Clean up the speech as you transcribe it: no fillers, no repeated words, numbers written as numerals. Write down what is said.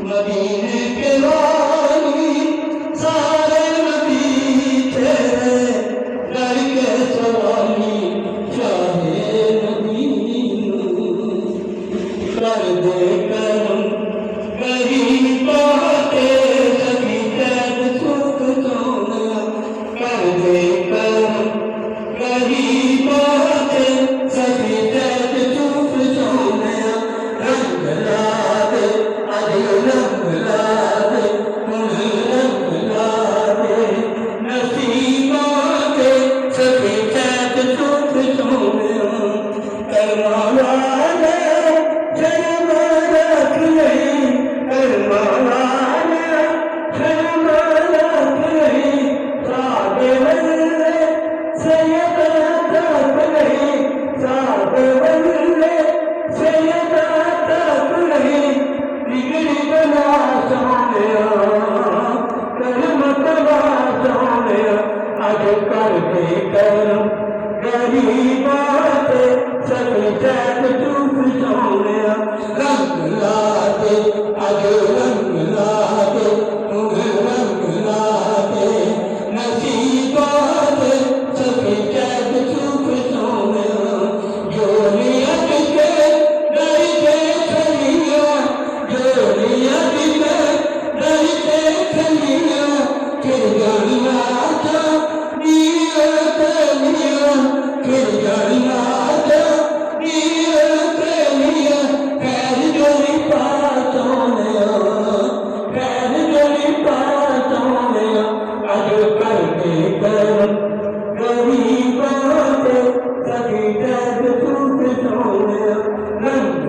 मदीने के वाली सारे नबी तेरे डर के सवाली चाहे नबी कर दे करम गरीब बातें सभी तैब सुख सोना कर दे करम गरीब बातें सभी तैब सुख सोना रंग लादे अरे रंग लादे रंग लादे नसीबाते सभी तैब सुख सोना करमाला रंग